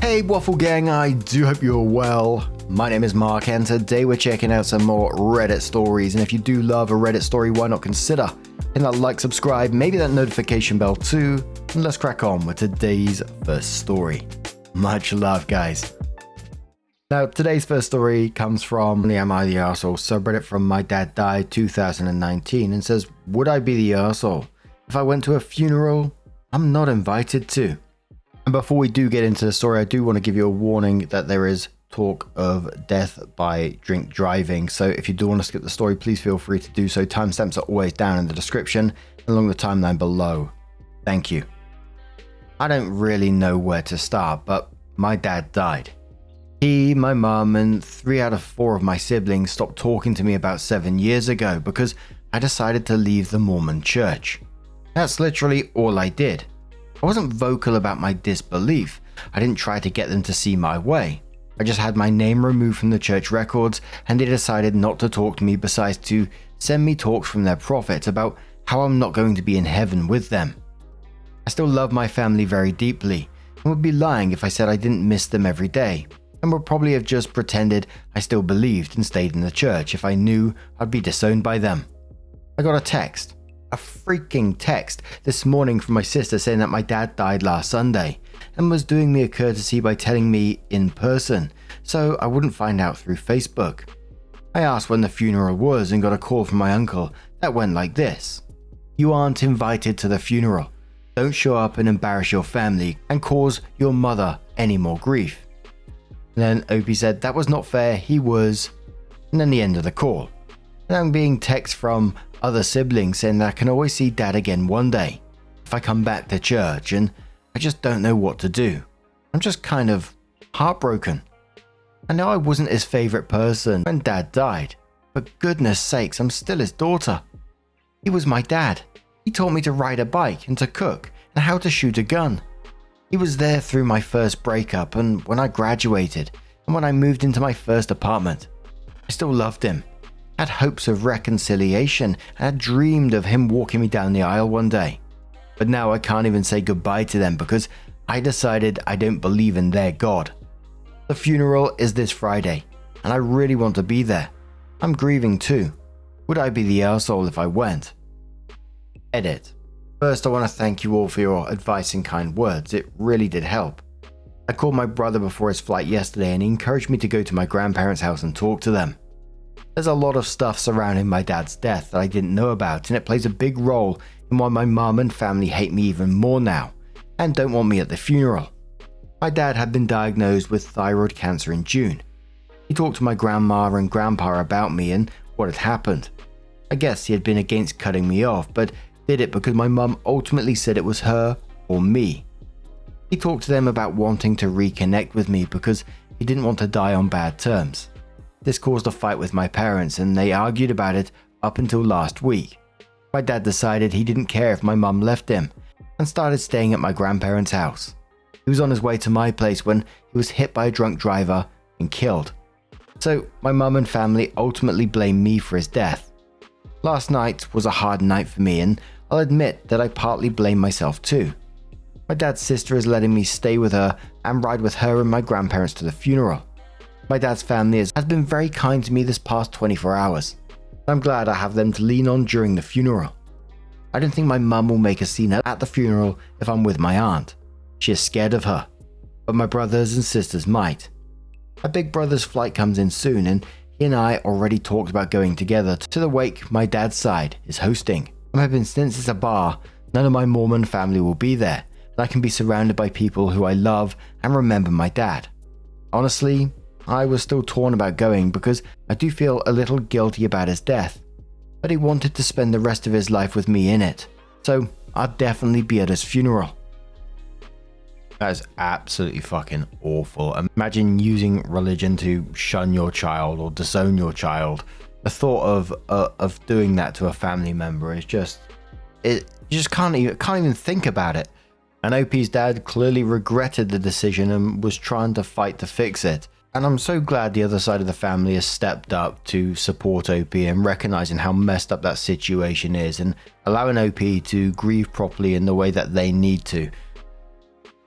Hey Waffle Gang, I do hope you're well. My name is Mark and today we're checking out some more Reddit stories, and if you do love a Reddit story, why not consider hitting that like, subscribe, maybe that notification bell too, and let's crack on with today's first story. Much love, guys. Now, today's first story comes from the Am I the Arsehole subreddit from My Dad Died 2019 and says, would I be the arsehole if I went to a funeral I'm not invited to? And before we do get into the story, I do want to give you a warning that there is talk of death by drink driving. So if you do want to skip the story, please feel free to do so. Timestamps are always down in the description and along the timeline below. Thank you. I don't really know where to start, but my dad died. He, my mum, and 3 out of 4 of my siblings stopped talking to me about 7 years ago because I decided to leave the Mormon church. That's literally all I did. I wasn't vocal about my disbelief. I didn't try to get them to see my way. I just had my name removed from the church records, and they decided not to talk to me besides to send me talks from their prophet about how I'm not going to be in heaven with them. I still love my family very deeply and would be lying if I said I didn't miss them every day, and would probably have just pretended I still believed and stayed in the church if I knew I'd be disowned by them. I got a freaking text this morning from my sister saying that my dad died last Sunday and was doing me a courtesy by telling me in person so I wouldn't find out through Facebook. I asked when the funeral was and got a call from my uncle that went like this: you aren't invited to the funeral. Don't show up and embarrass your family and cause your mother any more grief. And then Opie said that was not fair, he was, and then the end of the call. And I'm being texts from other siblings saying that I can always see dad again one day if I come back to church, and I just don't know what to do. I'm just kind of heartbroken. I know I wasn't his favorite person when dad died, but goodness sakes, I'm still his daughter. He was my dad. He taught me to ride a bike and to cook and how to shoot a gun. He was there through my first breakup and when I graduated and when I moved into my first apartment. I still loved him. Had hopes of reconciliation and had dreamed of him walking me down the aisle one day. But now I can't even say goodbye to them because I decided I don't believe in their God. The funeral is this Friday and I really want to be there. I'm grieving too. Would I be the arsehole if I went? Edit. First, I want to thank you all for your advice and kind words. It really did help. I called my brother before his flight yesterday and he encouraged me to go to my grandparents' house and talk to them. There's a lot of stuff surrounding my dad's death that I didn't know about, and it plays a big role in why my mum and family hate me even more now and don't want me at the funeral. My dad had been diagnosed with thyroid cancer in June. He talked to my grandma and grandpa about me and what had happened. I guess he had been against cutting me off, but did it because my mum ultimately said it was her or me. He talked to them about wanting to reconnect with me because he didn't want to die on bad terms. This caused a fight with my parents and they argued about it up until last week. My dad decided he didn't care if my mum left him and started staying at my grandparents' house. He was on his way to my place when he was hit by a drunk driver and killed. So my mum and family ultimately blamed me for his death. Last night was a hard night for me and I'll admit that I partly blame myself too. My dad's sister is letting me stay with her and ride with her and my grandparents to the funeral. My dad's family has been very kind to me this past 24 hours. I'm glad I have them to lean on during the funeral. I don't think my mum will make a scene at the funeral if I'm with my aunt. She is scared of her, but my brothers and sisters might. My big brother's flight comes in soon and he and I already talked about going together to the wake my dad's side is hosting. I'm hoping since it's a bar, none of my Mormon family will be there and I can be surrounded by people who I love and remember my dad. Honestly, I was still torn about going because I do feel a little guilty about his death, but he wanted to spend the rest of his life with me in it, so I'll definitely be at his funeral. That is absolutely fucking awful. Imagine using religion to shun your child or disown your child. The thought of doing that to a family member is just, you just can't even think about it. And OP's dad clearly regretted the decision and was trying to fight to fix it. And I'm so glad the other side of the family has stepped up to support OP and recognizing how messed up that situation is and allowing OP to grieve properly in the way that they need to.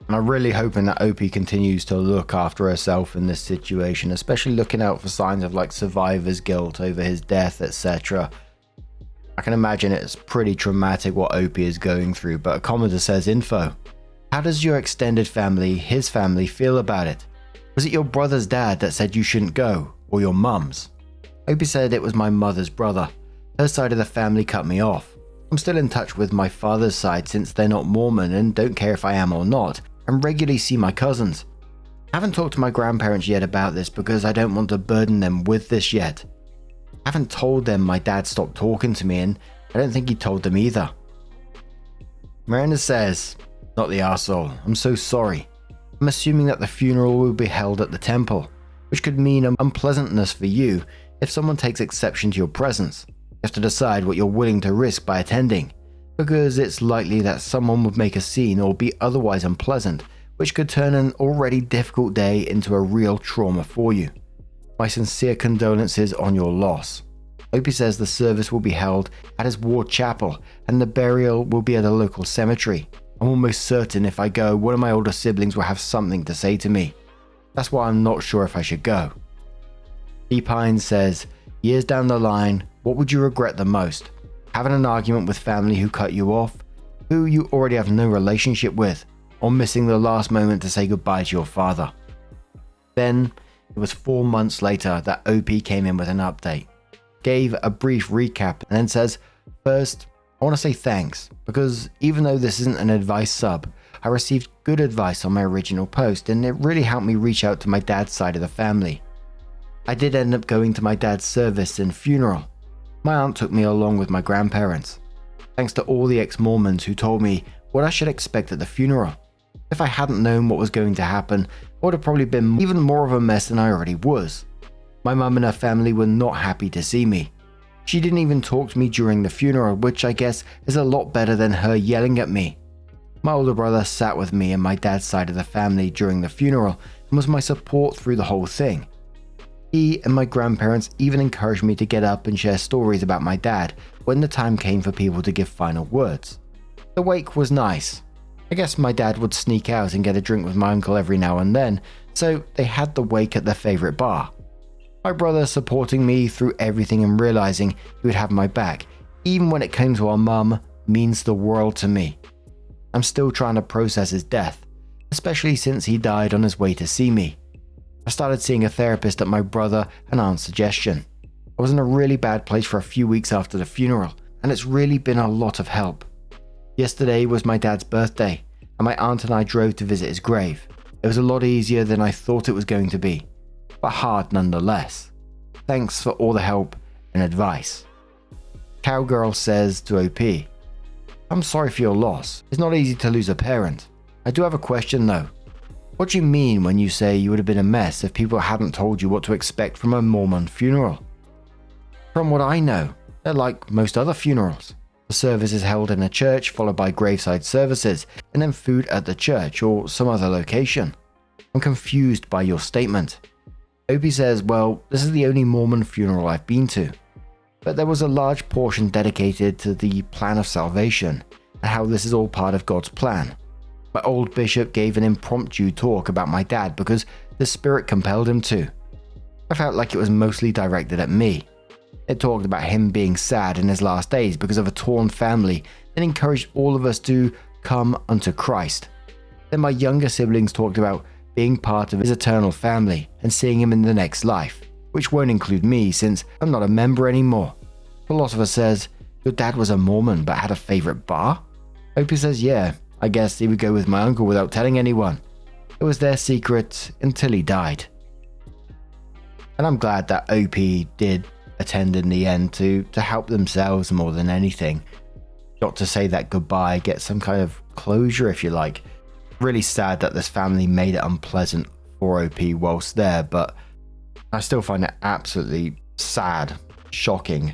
And I'm really hoping that OP continues to look after herself in this situation, especially looking out for signs of like survivor's guilt over his death, etc. I can imagine it's pretty traumatic what OP is going through, but a commenter says, info. How does your extended family, his family, feel about it? Was it your brother's dad that said you shouldn't go, or your mum's? OP said it was my mother's brother. Her side of the family cut me off. I'm still in touch with my father's side since they're not Mormon and don't care if I am or not, and regularly see my cousins. I haven't talked to my grandparents yet about this because I don't want to burden them with this yet. I haven't told them my dad stopped talking to me, and I don't think he told them either. Miranda says, not the arsehole, I'm so sorry. I'm assuming that the funeral will be held at the temple, which could mean an unpleasantness for you if someone takes exception to your presence. You have to decide what you're willing to risk by attending, because it's likely that someone would make a scene or be otherwise unpleasant, which could turn an already difficult day into a real trauma for you. My sincere condolences on your loss. Opie says the service will be held at his ward chapel and the burial will be at a local cemetery. I'm almost certain if I go, one of my older siblings will have something to say to me. That's why I'm not sure if I should go. Pine says, years down the line, what would you regret the most? Having an argument with family who cut you off, who you already have no relationship with, or missing the last moment to say goodbye to your father? Then, it was 4 months later that OP came in with an update, gave a brief recap, and then says, first, I want to say thanks, because even though this isn't an advice sub, I received good advice on my original post, and it really helped me reach out to my dad's side of the family. I did end up going to my dad's service and funeral. My aunt took me along with my grandparents. Thanks to all the ex-Mormons who told me what I should expect at the funeral. If I hadn't known what was going to happen, I would have probably been even more of a mess than I already was. My mum and her family were not happy to see me. She didn't even talk to me during the funeral, which I guess is a lot better than her yelling at me. My older brother sat with me and my dad's side of the family during the funeral and was my support through the whole thing. He and my grandparents even encouraged me to get up and share stories about my dad when the time came for people to give final words. The wake was nice. I guess my dad would sneak out and get a drink with my uncle every now and then, so they had the wake at their favorite bar. My brother supporting me through everything and realizing he would have my back, even when it came to our mum, means the world to me. I'm still trying to process his death, especially since he died on his way to see me. I started seeing a therapist at my brother and aunt's suggestion. I was in a really bad place for a few weeks after the funeral, and it's really been a lot of help. Yesterday was my dad's birthday, and my aunt and I drove to visit his grave. It was a lot easier than I thought it was going to be, but hard nonetheless. Thanks for all the help and advice. Cowgirl says to OP, I'm sorry for your loss. It's not easy to lose a parent. I do have a question though. What do you mean when you say you would have been a mess if people hadn't told you what to expect from a Mormon funeral? From what I know, they're like most other funerals. The service is held in a church followed by graveside services and then food at the church or some other location. I'm confused by your statement. Opie says, well, this is the only Mormon funeral I've been to, but there was a large portion dedicated to the plan of salvation and how this is all part of God's plan. My old bishop gave an impromptu talk about my dad because the spirit compelled him to. I felt like it was mostly directed at me. It talked about him being sad in his last days because of a torn family and encouraged all of us to come unto Christ. Then my younger siblings talked about being part of his eternal family and seeing him in the next life, which won't include me since I'm not a member anymore. Philosopher says, your dad was a Mormon but had a favorite bar? Opie says, yeah, I guess he would go with my uncle without telling anyone. It was their secret until he died. And I'm glad that OP did attend in the end to help themselves more than anything. Got to say that goodbye, get some kind of closure if you like. Really sad that this family made it unpleasant for OP whilst there, but I still find it absolutely sad, shocking.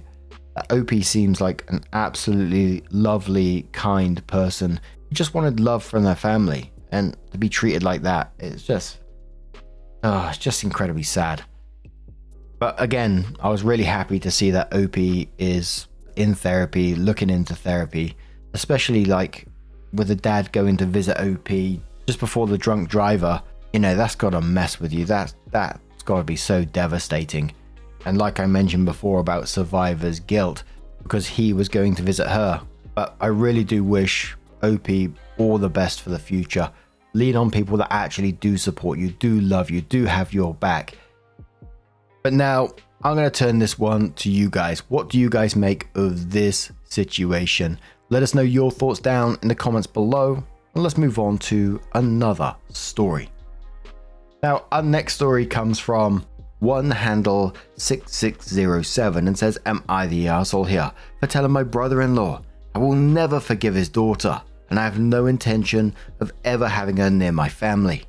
That OP seems like an absolutely lovely, kind person who just wanted love from their family, and to be treated like that, it's just incredibly sad. But again, I was really happy to see that OP is in therapy, looking into therapy, especially like with the dad going to visit OP just before the drunk driver, that's got to mess with you. That's got to be so devastating. And like I mentioned before about Survivor's guilt, because he was going to visit her. But I really do wish Opie all the best for the future. Lean on people that actually do support you, do love you, do have your back. But now I'm going to turn this one to you guys. What do you guys make of this situation? Let us know your thoughts down in the comments below. And let's move on to another story. Now, our next story comes from one handle 6607 and says, "Am I the arsehole here for telling my brother-in-law I will never forgive his daughter, and I have no intention of ever having her near my family?"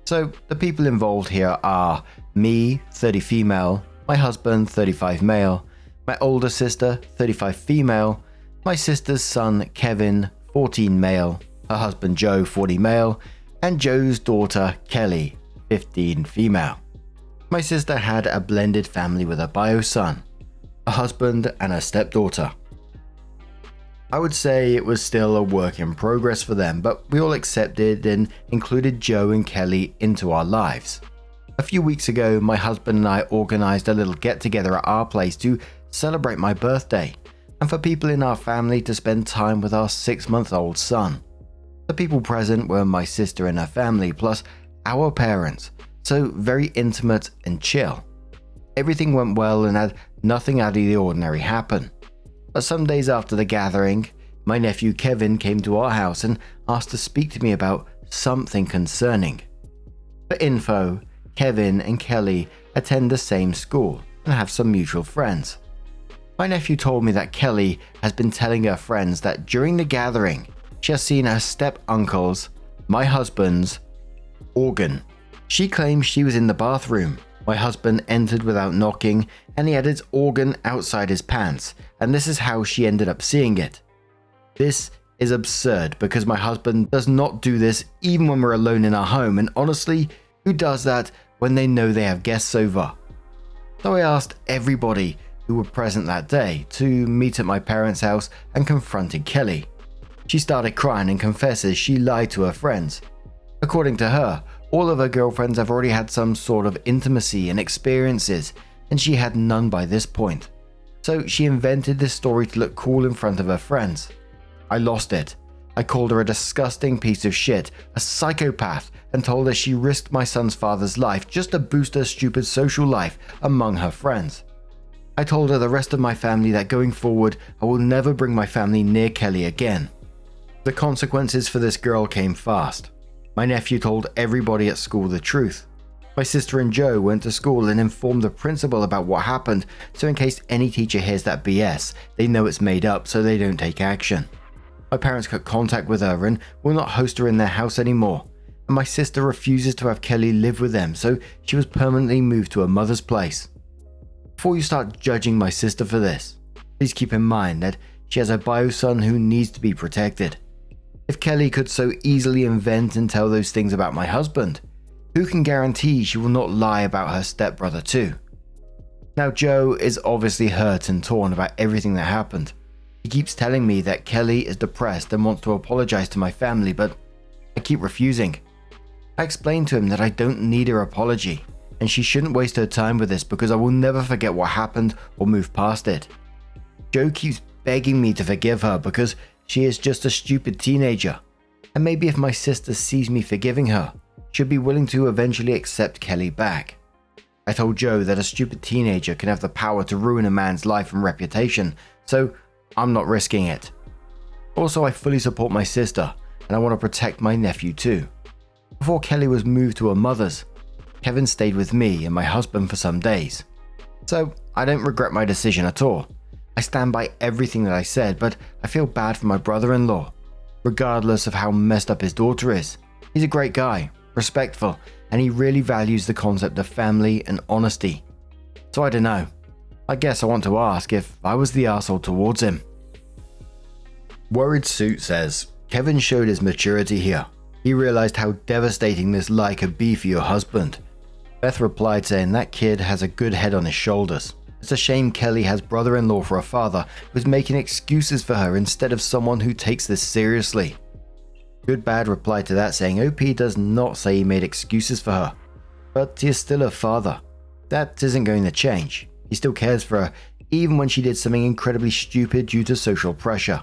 So the people involved here are me, 30 female, my husband, 35 male, my older sister, 35 female, my sister's son, Kevin, 14 male, her husband Joe, 40 male, and Joe's daughter, Kelly, 15 female. My sister had a blended family with a bio son, a husband, and a stepdaughter. I would say it was still a work in progress for them, but we all accepted and included Joe and Kelly into our lives. A few weeks ago, my husband and I organized a little get-together at our place to celebrate my birthday, and for people in our family to spend time with our 6-month-old son. The people present were my sister and her family, plus our parents, so very intimate and chill. Everything went well and had nothing out of the ordinary happen. But some days after the gathering, my nephew Kevin came to our house and asked to speak to me about something concerning. For info, Kevin and Kelly attend the same school and have some mutual friends. My nephew told me that Kelly has been telling her friends that during the gathering, she has seen her step-uncle's, my husband's, organ. She claims she was in the bathroom. My husband entered without knocking, and he had his organ outside his pants, and this is how she ended up seeing it. This is absurd because my husband does not do this even when we're alone in our home, and honestly, who does that when they know they have guests over? So I asked everybody who were present that day to meet at my parents' house and confronted Kelly. She started crying and confesses she lied to her friends. According to her, all of her girlfriends have already had some sort of intimacy and experiences, and she had none by this point. So she invented this story to look cool in front of her friends. I lost it. I called her a disgusting piece of shit, a psychopath, and told her she risked my son's father's life just to boost her stupid social life among her friends. I told her the rest of my family that going forward, I will never bring my family near Kelly again. The consequences for this girl came fast. My nephew told everybody at school the truth. My sister and Joe went to school and informed the principal about what happened, so in case any teacher hears that BS, they know it's made up so they don't take action. My parents cut contact with her and will not host her in their house anymore, and my sister refuses to have Kelly live with them, so she was permanently moved to her mother's place. Before you start judging my sister for this, please keep in mind that she has a bio son who needs to be protected. If Kelly could so easily invent and tell those things about my husband, who can guarantee she will not lie about her stepbrother too? Now Joe is obviously hurt and torn about everything that happened. He keeps telling me that Kelly is depressed and wants to apologize to my family, but I keep refusing. I explained to him that I don't need her apology, and she shouldn't waste her time with this because I will never forget what happened or move past it. Joe keeps begging me to forgive her because she is just a stupid teenager, and maybe if my sister sees me forgiving her, she'll be willing to eventually accept Kelly back. I told Joe that a stupid teenager can have the power to ruin a man's life and reputation, so I'm not risking it. Also, I fully support my sister, and I want to protect my nephew too. Before Kelly was moved to her mother's, Kevin stayed with me and my husband for some days. So I don't regret my decision at all. I stand by everything that I said, but I feel bad for my brother-in-law. Regardless of how messed up his daughter is, he's a great guy, respectful, and he really values the concept of family and honesty. So I don't know. I guess I want to ask if I was the arsehole towards him. Worried Suit says, Kevin showed his maturity here. He realized how devastating this lie could be for your husband. Beth replied saying that kid has a good head on his shoulders. It's a shame Kelly has brother-in-law for a father who's making excuses for her instead of someone who takes this seriously. Goodbad replied to that saying OP does not say he made excuses for her, but he is still her father. That isn't going to change. He still cares for her, even when she did something incredibly stupid due to social pressure.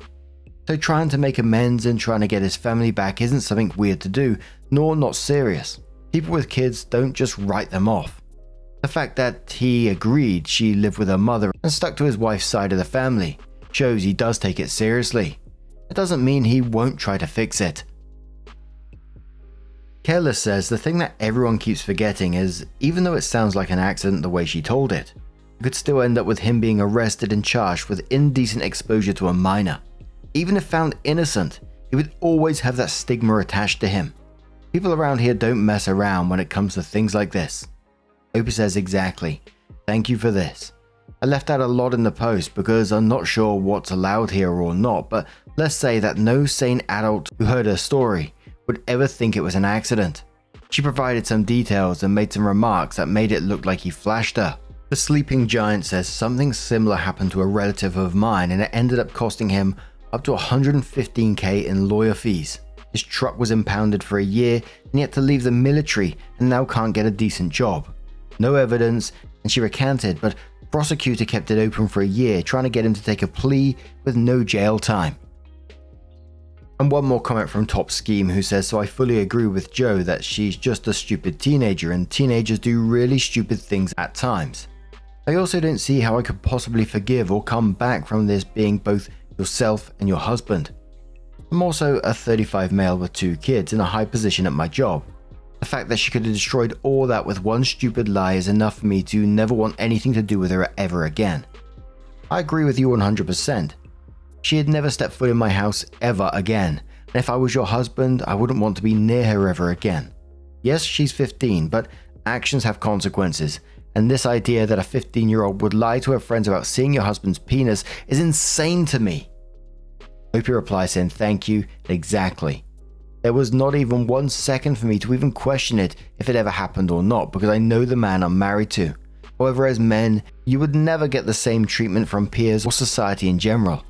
So trying to make amends and trying to get his family back isn't something weird to do, nor not serious. People with kids don't just write them off. The fact that he agreed she lived with her mother and stuck to his wife's side of the family shows he does take it seriously. It doesn't mean he won't try to fix it. Careless says the thing that everyone keeps forgetting is, even though it sounds like an accident the way she told it, it could still end up with him being arrested and charged with indecent exposure to a minor. Even if found innocent, he would always have that stigma attached to him. People around here don't mess around when it comes to things like this. Opie says exactly. Thank you for this. I left out a lot in the post because I'm not sure what's allowed here or not, but let's say that no sane adult who heard her story would ever think it was an accident. She provided some details and made some remarks that made it look like he flashed her. The Sleeping Giant says something similar happened to a relative of mine and it ended up costing him up to $115,000 in lawyer fees. His truck was impounded for a year and he had to leave the military and now can't get a decent job. No evidence, and she recanted, but the prosecutor kept it open for a year, trying to get him to take a plea with no jail time. And one more comment from Top Scheme, who says, so I fully agree with Joe that she's just a stupid teenager and teenagers do really stupid things at times. I also don't see how I could possibly forgive or come back from this being both yourself and your husband. I'm also a 35 male with 2 kids in a high position at my job. The fact that she could have destroyed all that with one stupid lie is enough for me to never want anything to do with her ever again. I agree with you 100%. She had never stepped foot in my house ever again, and if I was your husband, I wouldn't want to be near her ever again. Yes, she's 15, but actions have consequences, and this idea that a 15-year-old would lie to her friends about seeing your husband's penis is insane to me. Opie replies saying thank you, exactly. There was not even 1 second for me to even question it if it ever happened or not, because I know the man I'm married to. However, as men, you would never get the same treatment from peers or society in general.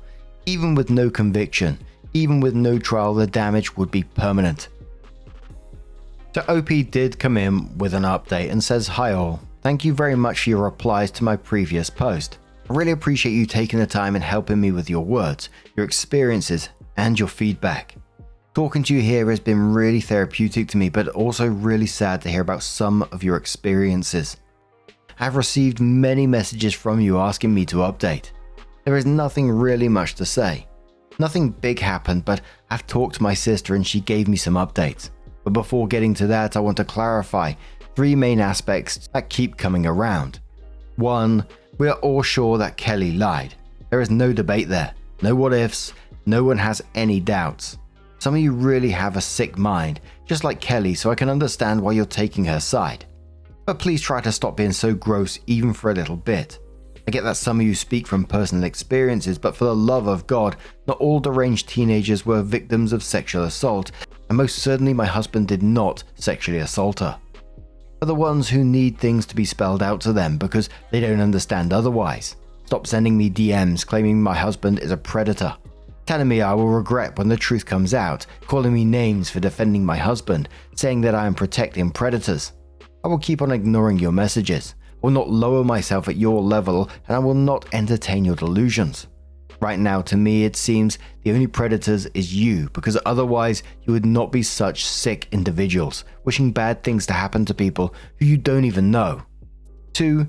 Even with no conviction, even with no trial, the damage would be permanent. So OP did come in with an update and says, hi all, thank you very much for your replies to my previous post. I really appreciate you taking the time and helping me with your words, your experiences, and your feedback. Talking to you here has been really therapeutic to me, but also really sad to hear about some of your experiences. I've received many messages from you asking me to update. There is nothing really much to say. Nothing big happened, but I've talked to my sister and she gave me some updates. But before getting to that, I want to clarify 3 main aspects that keep coming around. 1, we are all sure that Kelly lied. There is no debate there. No what ifs. No one has any doubts. Some of you really have a sick mind, just like Kelly, so I can understand why you're taking her side. But please try to stop being so gross even for a little bit. I get that some of you speak from personal experiences, but for the love of God, not all deranged teenagers were victims of sexual assault, and most certainly my husband did not sexually assault her. For the ones who need things to be spelled out to them because they don't understand otherwise, stop sending me DMs claiming my husband is a predator, telling me I will regret when the truth comes out, calling me names for defending my husband, saying that I am protecting predators. I will keep on ignoring your messages. I will not lower myself at your level, and I will not entertain your delusions. Right now, to me, it seems the only predators is you, because otherwise you would not be such sick individuals, wishing bad things to happen to people who you don't even know. 2,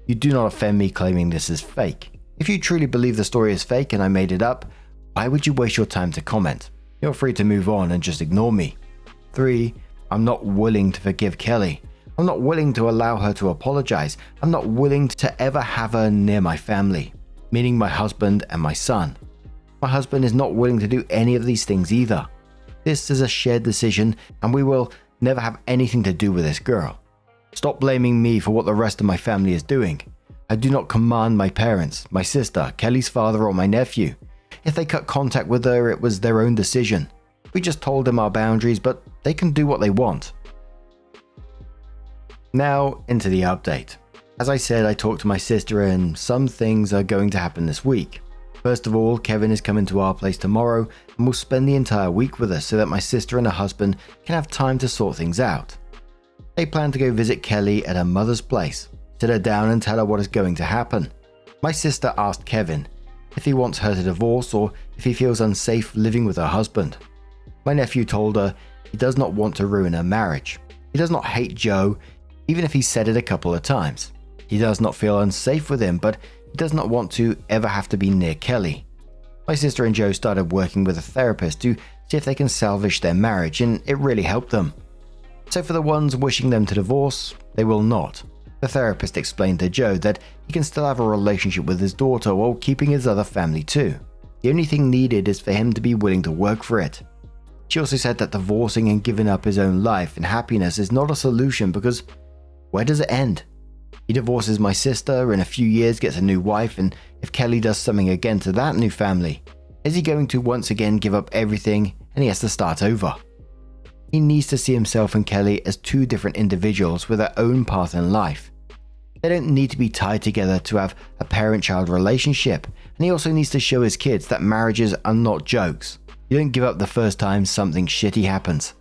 you do not offend me claiming this is fake. If you truly believe the story is fake and I made it up, why would you waste your time to comment? You're free to move on and just ignore me. 3, I'm not willing to forgive Kelly. I'm not willing to allow her to apologize. I'm not willing to ever have her near my family, meaning my husband and my son. My husband is not willing to do any of these things either. This is a shared decision and we will never have anything to do with this girl. Stop blaming me for what the rest of my family is doing. I do not command my parents, my sister, Kelly's father, or my nephew. If they cut contact with her, it was their own decision. We just told them our boundaries, but they can do what they want. Now, into the update. As I said, I talked to my sister and some things are going to happen this week. First of all, Kevin is coming to our place tomorrow and will spend the entire week with us so that my sister and her husband can have time to sort things out. They plan to go visit Kelly at her mother's place, sit her down and tell her what is going to happen. My sister asked Kevin if he wants her to divorce or if he feels unsafe living with her husband. My nephew told her he does not want to ruin her marriage. He does not hate Joe, even if he said it a couple of times. He does not feel unsafe with him, but he does not want to ever have to be near Kelly. My sister and Joe started working with a therapist to see if they can salvage their marriage, and it really helped them. So for the ones wishing them to divorce, they will not. The therapist explained to Joe that he can still have a relationship with his daughter while keeping his other family too. The only thing needed is for him to be willing to work for it. She also said that divorcing and giving up his own life and happiness is not a solution because where does it end? He divorces my sister, in a few years gets a new wife, and if Kelly does something again to that new family, is he going to once again give up everything and he has to start over? He needs to see himself and Kelly as two different individuals with their own path in life. They don't need to be tied together to have a parent-child relationship, and he also needs to show his kids that marriages are not jokes. You don't give up the first time something shitty happens.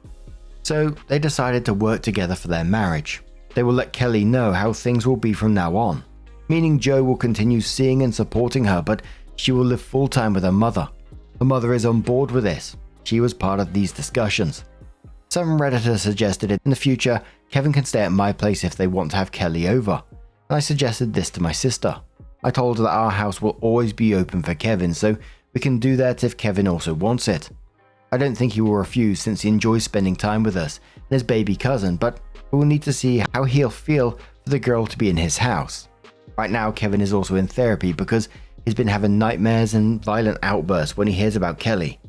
So they decided to work together for their marriage. They will let Kelly know how things will be from now on, meaning Joe will continue seeing and supporting her, but she will live full-time with her mother. Her mother is on board with this. She was part of these discussions. Some Redditors suggested in the future Kevin can stay at my place if they want to have Kelly over, and I suggested this to my sister. I told her that our house will always be open for Kevin, so we can do that if Kevin also wants it. I don't think he will refuse since he enjoys spending time with us and his baby cousin, but we will need to see how he'll feel for the girl to be in his house. Right now, Kevin is also in therapy because he's been having nightmares and violent outbursts when he hears about Kelly,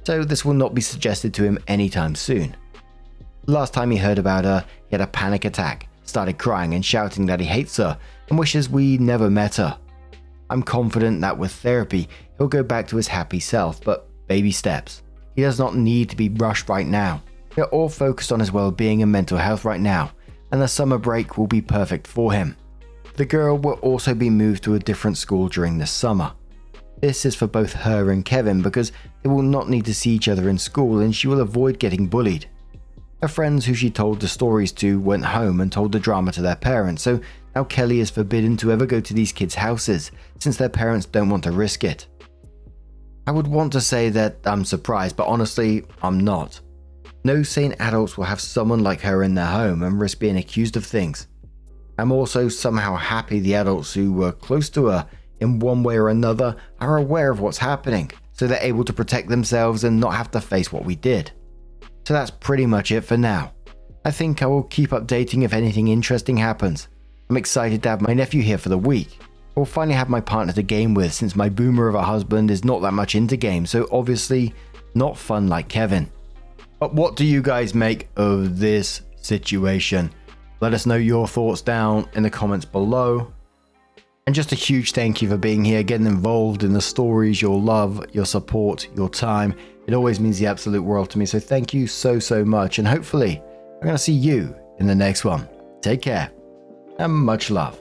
so this will not be suggested to him anytime soon. The last time he heard about her, he had a panic attack, started crying and shouting that he hates her and wishes we never met her. I'm confident that with therapy, he'll go back to his happy self, but baby steps. He does not need to be rushed right now. We are all focused on his well-being and mental health right now, and the summer break will be perfect for him. The girl will also be moved to a different school during this summer. This is for both her and Kevin because they will not need to see each other in school and she will avoid getting bullied. Her friends who she told the stories to went home and told the drama to their parents, so now Kelly is forbidden to ever go to these kids' houses since their parents don't want to risk it. I would want to say that I'm surprised, but honestly, I'm not. No sane adults will have someone like her in their home and risk being accused of things. I'm also somehow happy the adults who were close to her in one way or another are aware of what's happening, so they're able to protect themselves and not have to face what we did. So that's pretty much it for now. I think I will keep updating if anything interesting happens. I'm excited to have my nephew here for the week. I will finally have my partner to game with since my boomer of a husband is not that much into games, so obviously not fun like Kevin. But what do you guys make of this situation? Let us know your thoughts down in the comments below. And just a huge thank you for being here, getting involved in the stories, your love, your support, your time. It always means the absolute world to me, so thank you so much, and hopefully I'm going to see you in the next one. Take care, and much love.